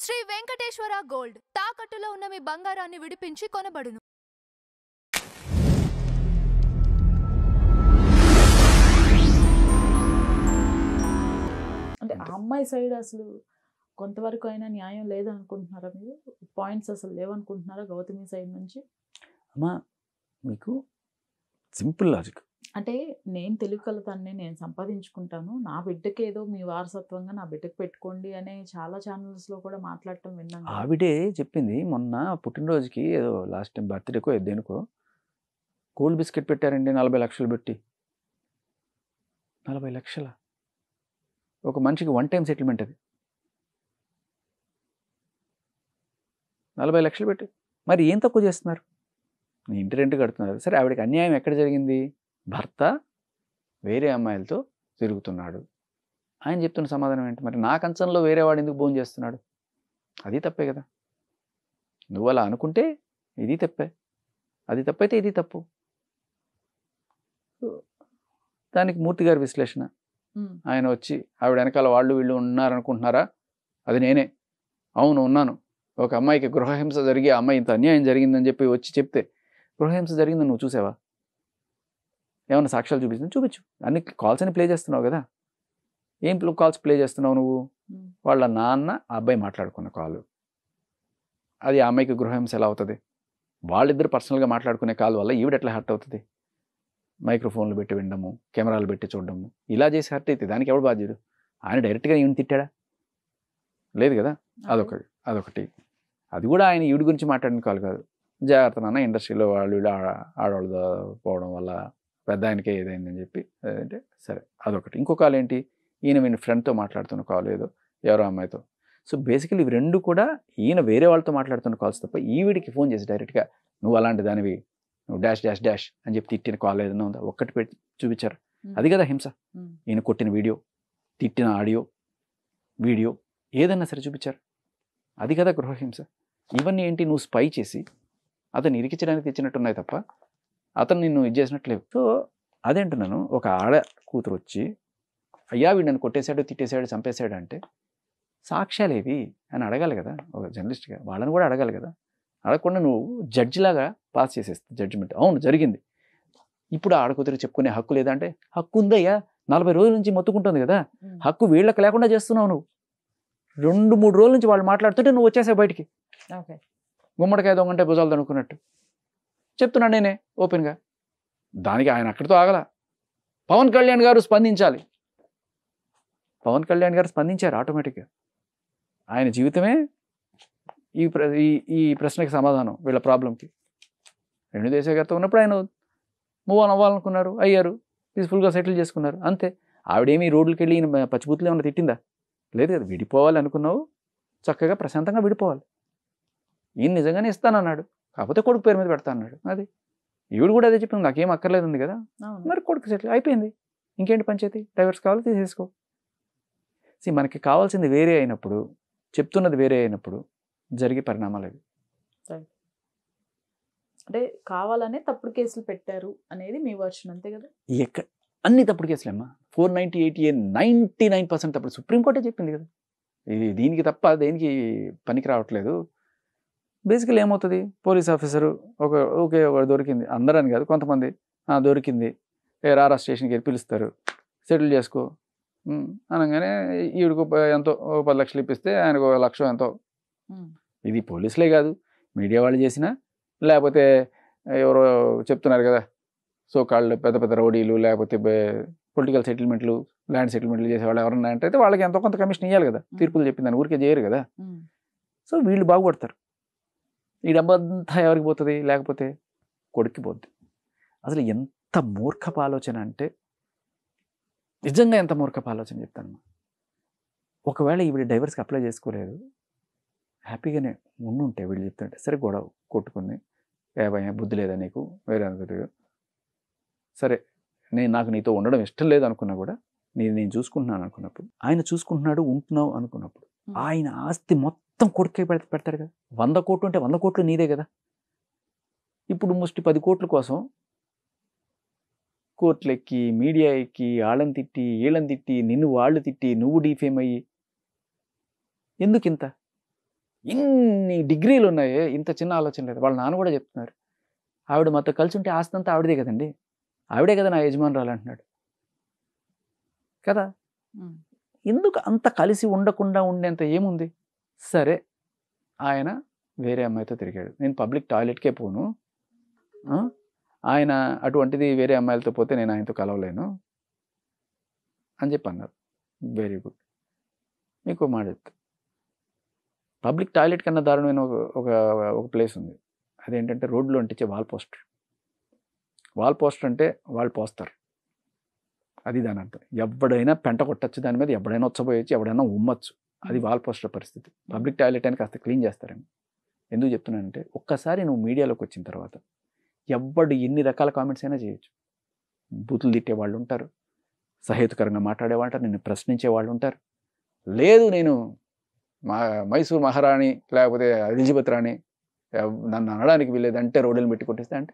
Shri Venkateswara gold తాకట్టులో ఉన్న మీ బంగారాన్ని విడిపించి కొనబడును. అంటే ఆ అమ్మాయి సైడ్ అసలు కొంతవరకు అయినా న్యాయం లేదనుకుంటున్నారా మీరు? పాయింట్స్ అసలు లేవనుకుంటున్నారా గౌతమి సైడ్ నుంచి? అమ్మా మీకు సింపుల్ లాజిక్. అంటే నేను తెలివికలతాన్ని నేను సంపాదించుకుంటాను, నా బిడ్డకి ఏదో మీ వారసత్వంగా నా బిడ్డకి పెట్టుకోండి అనే చాలా ఛానల్స్లో కూడా మాట్లాడటం విన్నాను. ఆవిడే చెప్పింది మొన్న పుట్టినరోజుకి ఏదో లాస్ట్ టైం బర్త్డేకో దేనికో గోల్డ్ బిస్కెట్ పెట్టారండి 40 లక్షలు పెట్టి. 40 లక్షల ఒక మనిషికి వన్ టైం సెటిల్మెంట్ అది. 40 లక్షలు పెట్టి మరి ఏం తక్కువ చేస్తున్నారు? నీ ఇంటి రెంట్ కడుతున్నారు. సరే ఆవిడకి అన్యాయం ఎక్కడ జరిగింది? భర్త వేరే అమ్మాయిలతో తిరుగుతున్నాడు. ఆయన చెప్తున్న సమాధానం ఏంటి? మరి నా కంచంలో వేరే వాడు ఎందుకు భోజనం చేస్తున్నాడు? అది తప్పే కదా. నువ్వు అలా అనుకుంటే ఇది తప్పే, అది తప్పైతే ఇది తప్పు. దానికి మూర్తి గారి విశ్లేషణ. ఆయన వచ్చి ఆవిడ వెనకాల వాళ్ళు వీళ్ళు ఉన్నారనుకుంటున్నారా? అది నేనే, అవును ఉన్నాను. ఒక అమ్మాయికి గృహహింస జరిగి ఆ అమ్మాయి ఇంత అన్యాయం జరిగిందని చెప్పి వచ్చి చెప్తే గృహహింస జరిగిందని నువ్వు చూసావా? ఏమన్నా సాక్ష్యాలు చూపించింది? చూపించు. అన్ని కాల్స్ అని ప్లే చేస్తున్నావు కదా. ఏం కాల్స్ ప్లే చేస్తున్నావు నువ్వు? వాళ్ళ నాన్న ఆ అబ్బాయి మాట్లాడుకున్న కాల్. అది ఆ అమ్మాయికి గృహహింస ఎలా అవుతుంది? వాళ్ళిద్దరు పర్సనల్గా మాట్లాడుకునే కాల్ వల్ల ఈవిడ ఎట్లా హర్ట్ అవుతుంది? మైక్రోఫోన్లు పెట్టి వినడము, కెమెరాలు పెట్టి చూడడము, ఇలా చేసి హర్ట్ అవుతుంది. దానికి ఎవడు బాధ్యుడు? ఆయన డైరెక్ట్గా ఈవిని తిట్టాడా? లేదు కదా. అదొకటి. అది కూడా ఆయన ఈవిడి గురించి మాట్లాడిన కాల్ కాదు. జాగ్రత్త నాన్న, ఇండస్ట్రీలో వాళ్ళు వీళ్ళు ఆడవాళ్ళతో పోవడం వల్ల పెద్ద ఆయనకే ఏదైందని చెప్పి అంటే సరే అదొకటి. ఇంకో కాల్ ఏంటి? ఈయన ఫ్రెండ్తో మాట్లాడుతున్న కాల్ ఏదో ఎవరో అమ్మాయితో. సో బేసికలీ ఇవి రెండు కూడా ఈయన వేరే వాళ్ళతో మాట్లాడుతున్న కాల్స్ తప్ప ఈవిడికి ఫోన్ చేసి డైరెక్ట్గా నువ్వు అలాంటి దానివి, నువ్వు డాష్ డాష్ డాష్ అని చెప్పి తిట్టిన కాల్ ఏదైనా ఉందా? ఒక్కటి పెట్టి చూపించారు. అది కదా హింస. ఈయన కొట్టిన వీడియో, తిట్టిన ఆడియో వీడియో ఏదన్నా సరే చూపించారు. అది కదా గృహహింస. ఇవన్నీ ఏంటి? నువ్వు స్పై చేసి అతను ఇరికించడానికి తెచ్చినట్టున్నాయి తప్ప అతను నిన్ను ఇది చేసినట్లేవు. సో అదేంటున్నాను, ఒక ఆడ కూతురు వచ్చి అయ్యా వీడు నన్ను కొట్టేశాడు, తిట్టేశాడు, చంపేశాడు అంటే సాక్ష్యాలు ఏవి అని అడగాలి కదా. ఒక జర్నలిస్ట్గా వాళ్ళని కూడా అడగాలి కదా. అడగకుండా నువ్వు జడ్జిలాగా పాస్ చేసేస్తావు జడ్జిమెంట్. అవును జరిగింది. ఇప్పుడు ఆడ కూతురు చెప్పుకునే హక్కు లేదా అంటే హక్కు ఉందయ్యా. 40 రోజుల నుంచి మొత్తుకుంటుంది కదా. హక్కు వీళ్ళకి లేకుండా చేస్తున్నావు నువ్వు. 2-3 రోజుల నుంచి వాళ్ళు మాట్లాడుతుంటే నువ్వు వచ్చేసావు బయటికి. గుమ్మడికాయ దొంగంటే భుజాలు దనుకున్నట్టు చెప్తున్నాను నేనే ఓపెన్గా. దానికి ఆయన అక్కడితో ఆగల. పవన్ కళ్యాణ్ గారు స్పందించాలి. పవన్ కళ్యాణ్ గారు స్పందించారు ఆటోమేటిక్గా. ఆయన జీవితమే ఈ ప్రశ్నకి సమాధానం. వీళ్ళ ప్రాబ్లంకి రేణుదేశాయ్ ఉన్నప్పుడు ఆయన మూవ్ ఆన్ అవ్వాలనుకున్నారు, అయ్యారు, పీస్ఫుల్గా సెటిల్ చేసుకున్నారు, అంతే. ఆవిడేమి రోడ్లకి వెళ్ళి పచ్చిబూతులు ఏమైనా తిట్టిందా? లేదు కదా. విడిపోవాలి అనుకున్నావు, చక్కగా ప్రశాంతంగా విడిపోవాలి. ఈయన నిజంగానే ఇస్తానన్నాడు, కాకపోతే కొడుకు పేరు మీద పెడతా అన్నాడు. అది ఈవిడు కూడా అదే చెప్పింది, నాకేం అక్కర్లేదు ఉంది కదా. మరి కొడుకు సెటిల్ అయిపోయింది, ఇంకేంటి పంచాయతీ? డైవర్స్ కావాలి తీసేసుకో. మనకి కావాల్సింది వేరే అయినప్పుడు, చెప్తున్నది వేరే అయినప్పుడు జరిగే పరిణామాలు అవి. అంటే కావాలనే తప్పుడు కేసులు పెట్టారు అనేది మీ వర్షన్, అంతే కదా? అన్ని తప్పుడు కేసులేమ్మా. 498A 99% తప్పుడు. సుప్రీంకోర్టే చెప్పింది కదా. ఇది దీనికి తప్ప దేనికి పనికి రావట్లేదు. బేసికలీ ఏమవుతుంది? పోలీస్ ఆఫీసరు ఓకే దొరికింది, అందరని కాదు కొంతమంది దొరికింది, రారా స్టేషన్కి వెళ్ళి పిలుస్తారు, సెటిల్ చేసుకో అనగానే ఈవిడికి ఎంతో 10 లక్షలు ఇప్పిస్తే ఆయనకు 1 లక్ష ఎంతో. ఇది పోలీసులే కాదు, మీడియా వాళ్ళు చేసినా, లేకపోతే ఎవరో చెప్తున్నారు కదా సో కాళ్ళు పెద్ద పెద్ద రౌడీలు, లేకపోతే పొలిటికల్ సెటిల్మెంట్లు, ల్యాండ్ సెటిల్మెంట్లు చేసేవాళ్ళు ఎవరన్నా అంటే వాళ్ళకి ఎంతో కొంత కమిషన్ ఇవ్వాలి కదా. తీర్పులు చెప్పిందని ఊరికే చేయరు కదా. సో వీళ్ళు బాగుపడతారు. ఈ డబ్బంతా ఎవరికి పోతుంది? లేకపోతే కొడుక్కి పోద్ది. అసలు ఎంత మూర్ఖపు ఆలోచన అంటే, నిజంగా ఎంత మూర్ఖపు ఆలోచన చెప్తాను. ఒకవేళ ఈవిడ డైవర్స్కి అప్లై చేసుకోలేదు, హ్యాపీగానే ఉండుంటే వీళ్ళు చెప్తుంటే సరే గొడవ కొట్టుకుంది, బుద్ధి లేదా నీకు, వేరే అందరూ సరే నాకు నీతో ఉండడం ఇష్టం లేదు అనుకున్నా కూడా నేను చూసుకుంటున్నాను అనుకున్నప్పుడు, ఆయన చూసుకుంటున్నాడు ఉంటున్నావు అనుకున్నప్పుడు, ఆయన ఆస్తి మొత్తం కొడుకే పెడతాడు కదా. 100 కోట్లు ఉంటే 100 కోట్లు నీదే కదా. ఇప్పుడు ముష్టి 10 కోట్ల కోసం కోర్టులు ఎక్కి, మీడియా ఎక్కి, వాళ్ళని తిట్టి, వీళ్ళని తిట్టి, నిన్ను వాళ్ళు తిట్టి, నువ్వు డీఫేమ్ అయ్యి ఎందుకు ఇంత? ఇన్ని డిగ్రీలు ఉన్నాయి, ఇంత చిన్న ఆలోచన లేదు. వాళ్ళ నాన్న కూడా చెప్తున్నారు, ఆవిడ మాతో కలిసి ఉంటే ఆస్తి అంతా ఆవిడదే కదండి, ఆవిడే కదా నా యజమానురాలు అంటున్నాడు కదా. ఎందుకు అంత కలిసి ఉండకుండా ఉండేంత ఏముంది? సరే, ఆయన వేరే అమ్మాయితో తిరిగాడు, నేను పబ్లిక్ టాయిలెట్కే పోను, ఆయన అటువంటిది వేరే అమ్మాయిలతో పోతే నేను ఆయనతో కలవలేను అని చెప్పి అన్నారు. Very good. మీకు మాట చెప్తా, పబ్లిక్ టాయిలెట్ కన్నా దారుణమైన ఒక ప్లేస్ ఉంది. అదేంటంటే రోడ్లో అంటించే వాల్ పోస్టర్. వాల్ పోస్టర్ అంటే వాళ్ళు పోస్తారు, అది దాని అర్థం. ఎవడైనా పెంట కొట్టచ్చు దాని మీద, ఎవడైనా వచ్చబోయచ్చు, ఎవడైనా ఉమ్మచ్చు. అది వాల్ పోస్టర్ పరిస్థితి. పబ్లిక్ టాయిలెట్ అని కాస్త క్లీన్ చేస్తారని ఎందుకు చెప్తున్నానంటే, ఒక్కసారి నువ్వు మీడియాలోకి వచ్చిన తర్వాత ఎవడు ఎన్ని రకాల కామెంట్స్ అయినా చేయొచ్చు. బూతులు తిట్టే వాళ్ళు ఉంటారు, సహేతుకరంగా మాట్లాడేవాళ్ళు ఉంటారు, నిన్ను ప్రశ్నించే వాళ్ళు ఉంటారు. లేదు నేను మైసూర్ మహారాణి లేకపోతే ఎలిజబెత్ రాణి, నన్ను అనడానికి వీలేదంటే రోడ్డుని పెట్టి కొట్టిస్తా అంటే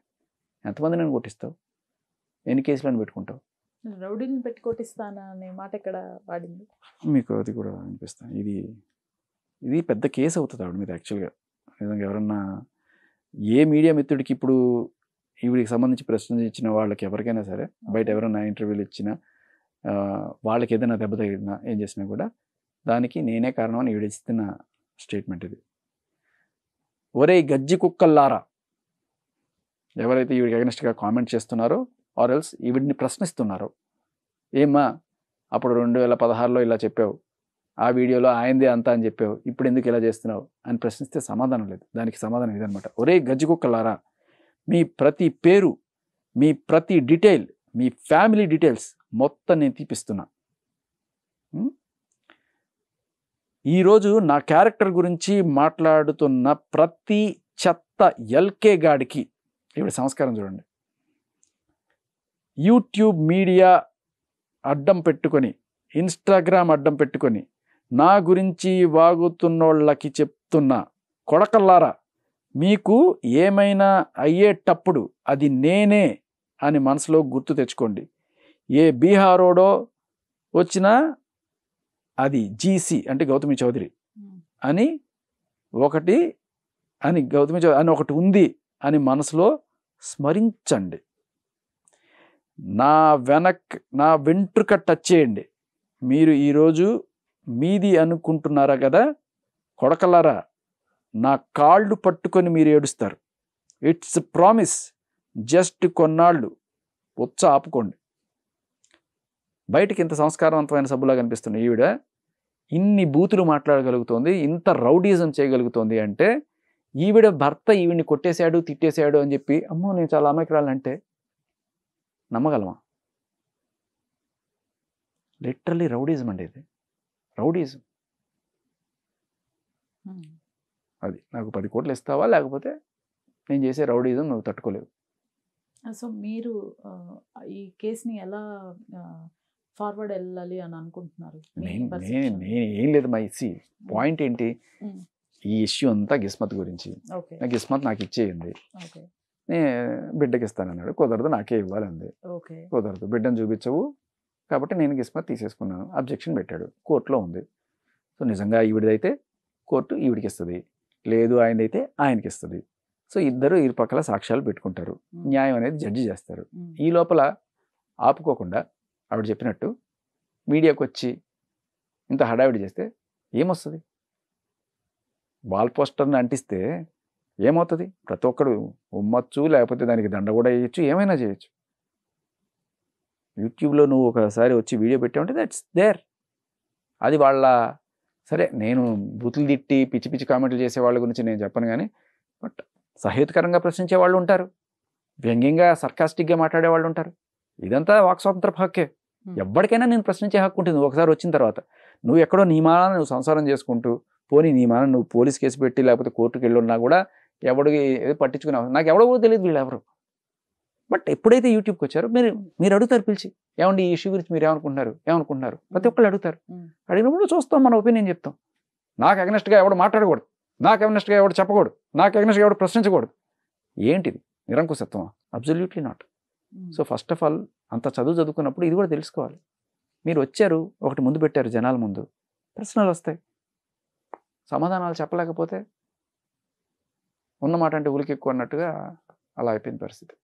ఎంతమంది నన్ను కొట్టిస్తావు? ఎన్ని కేసులను పెట్టుకుంటావు? రౌడీని పెట్టి కొట్టిస్తానా అనే మాట ఎక్కడ వాడింది? మీకు అది కూడా అనిపిస్తాను. ఇది పెద్ద కేసు అవుతుంది ఆవిడ మీద యాక్చువల్గా. నిజంగా ఎవరన్నా ఏ మీడియా మిత్రుడికి ఇప్పుడు ఈవిడికి సంబంధించి ప్రశ్నలు ఇచ్చిన వాళ్ళకి ఎవరికైనా సరే, బయట ఎవరైనా ఇంటర్వ్యూలు ఇచ్చినా వాళ్ళకి ఏదైనా దెబ్బ తగిలినా ఏం చేసినా కూడా దానికి నేనే కారణం అని ఈవిడ ఇస్తున్న స్టేట్మెంట్ ఇది. ఒరే గజ్జి కుక్కల్లారా, ఎవరైతే ఈవిడికి అగెనిస్ట్గా కామెంట్ చేస్తున్నారో ఆర్ ఎల్స్ ఈవిడిని ప్రశ్నిస్తున్నారో, ఏమ్మా అప్పుడు 2016లో ఇలా చెప్పావు, ఆ వీడియోలో ఆయనదే అంతా అని చెప్పావు, ఇప్పుడు ఎందుకు ఇలా చేస్తున్నావు అని ప్రశ్నిస్తే సమాధానం లేదు. దానికి సమాధానం ఇదనమాట. ఒరే గజ్జి కుక్కలారా, మీ ప్రతి పేరు, మీ ప్రతి డీటెయిల్, మీ ఫ్యామిలీ డీటెయిల్స్ మొత్తం నేను తీపిస్తున్నా. ఈరోజు నా క్యారెక్టర్ గురించి మాట్లాడుతున్న ప్రతి చెత్త ఎల్కే గాడికి ఈవిడ సంస్కారం చూడండి. యూట్యూబ్ మీడియా అడ్డం పెట్టుకొని, ఇన్స్టాగ్రామ్ అడ్డం పెట్టుకొని నా గురించి వాగుతున్నోళ్ళకి చెప్తున్నా, కొడకల్లారా, మీకు ఏమైనా అయ్యేటప్పుడు అది నేనే అని మనసులో గుర్తు తెచ్చుకోండి. ఏ బీహారోడో వచ్చినా అది జీసీ అంటే గౌతమి చౌదరి అని గౌతమి చౌదరి అని ఒకటి ఉంది అని మనసులో స్మరించండి. నా వెంట్రుక టచ్ చేయండి. మీరు ఈరోజు మీది అనుకుంటున్నారా కదా కొడకలారా, నా కాళ్ళు పట్టుకొని మీరు ఏడుస్తారు. It's promise. జస్ట్ కొన్నాళ్ళు ఉచ్చ ఆపుకోండి. బయటికి ఇంత సంస్కారవంతమైన సబ్బులా కనిపిస్తున్న ఈవిడ ఇన్ని బూతులు మాట్లాడగలుగుతోంది, ఇంత రౌడీజం చేయగలుగుతోంది అంటే ఈవిడ భర్త ఈవిడిని కొట్టేశాడు, తిట్టేశాడు అని చెప్పి అమ్మో నేను చాలా అమాయకురాలంటే నమ్మగలమా? లిటరల్లీ రౌడీజం అండి ఇది, రౌడీజం. అది నాకు 10 కోట్లు ఇస్తావా, లేకపోతే నేను చేసే రౌడీజం నువ్వు తట్టుకోలేవు. సో మీరు ఈ కేసుని ఎలా ఫార్వర్డ్ వెళ్ళాలి అని అనుకుంటున్నారు? నేను ఏం లేదు, మా ఇచ్చి పాయింట్ ఏంటి, ఈ ఇష్యూ అంతా గిస్మత్ గురించి. గిస్మత్ నాకు ఇచ్చేయండి, బిడ్డకి ఇస్తానన్నాడు, కుదరదు నాకే ఇవ్వాలంది. కుదరదు, బిడ్డను చూపించవు కాబట్టి నేను గిస్మత్ తీసేసుకున్నాను. అబ్జెక్షన్ పెట్టాడు, కోర్టులో ఉంది. సో నిజంగా ఈవిడిదైతే కోర్టు ఈవిడికి ఇస్తుంది, లేదు ఆయనదైతే ఆయనకి ఇస్తుంది. సో ఇద్దరు ఇరుపక్కల సాక్ష్యాలు పెట్టుకుంటారు, న్యాయం అనేది జడ్జి చేస్తారు. ఈ లోపల ఆపుకోకుండా ఆవిడ చెప్పినట్టు మీడియాకు వచ్చి ఇంత హడావిడి చేస్తే ఏమొస్తుంది? వాల్ పోస్టర్ని అంటిస్తే ఏమవుతుంది? ప్రతి ఒక్కడు ఉమ్మచ్చు, లేకపోతే దానికి దండ కూడా వేయచ్చు, ఏమైనా చేయొచ్చు. యూట్యూబ్లో నువ్వు ఒకసారి వచ్చి వీడియో పెట్టావంటే దట్స్ దేర్. అది వాళ్ళ సరే, నేను బూతులు తిట్టి పిచ్చి పిచ్చి కామెంట్లు చేసే వాళ్ళ గురించి నేను చెప్పను, కానీ బట్ సహేతుకరంగా ప్రశ్నించే వాళ్ళు ఉంటారు, వ్యంగ్యంగా సర్కాస్టిక్గా మాట్లాడే వాళ్ళు ఉంటారు. ఇదంతా వాక్ స్వాతంత్రపు హక్కే. ఎవరికైనా నేను ప్రశ్నించే హక్కు ఉంటుంది. నువ్వు ఒకసారి వచ్చిన తర్వాత నువ్వు ఎక్కడో నీ మానాన్ని నువ్వు సంసారం చేసుకుంటూ పోనీ నీ మానాన్ని నువ్వు పోలీస్ కేసు పెట్టి లేకపోతే కోర్టుకు వెళ్ళి ఉన్నా కూడా ఎవడికి పట్టించుకునే నాకు ఎవడో కూడా తెలియదు వీళ్ళు ఎవరు. బట్ ఎప్పుడైతే యూట్యూబ్కి వచ్చారో మీరు అడుగుతారు పిలిచి, ఏమండి ఈ ఇష్యూ గురించి మీరు ఏమనుకుంటున్నారు ప్రతి ఒక్కళ్ళు అడుగుతారు. అడిగినప్పుడు చూస్తాం, మన ఒపీనియన్ చెప్తాం. నాకు అగనెస్ట్గా ఎవడు మాట్లాడకూడదు, నాకు అగనెస్ట్గా ఎవడు చెప్పకూడదు, నాకు అగనెస్ట్గా ఎవడు ప్రశ్నించకూడదు. ఏంటిది నిరంకుశత్వమా? Absolutely not. So first of all అంత చదువుకున్నప్పుడు ఇది కూడా తెలుసుకోవాలి. మీరు వచ్చారు, ఒకటి ముందు పెట్టారు జనాల ముందు, ప్రశ్నలు వస్తాయి. సమాధానాలు చెప్పలేకపోతే ఉన్నమాట అంటే ఉలికెక్కువ అన్నట్టుగా అలా అయిపోయింది పరిస్థితి.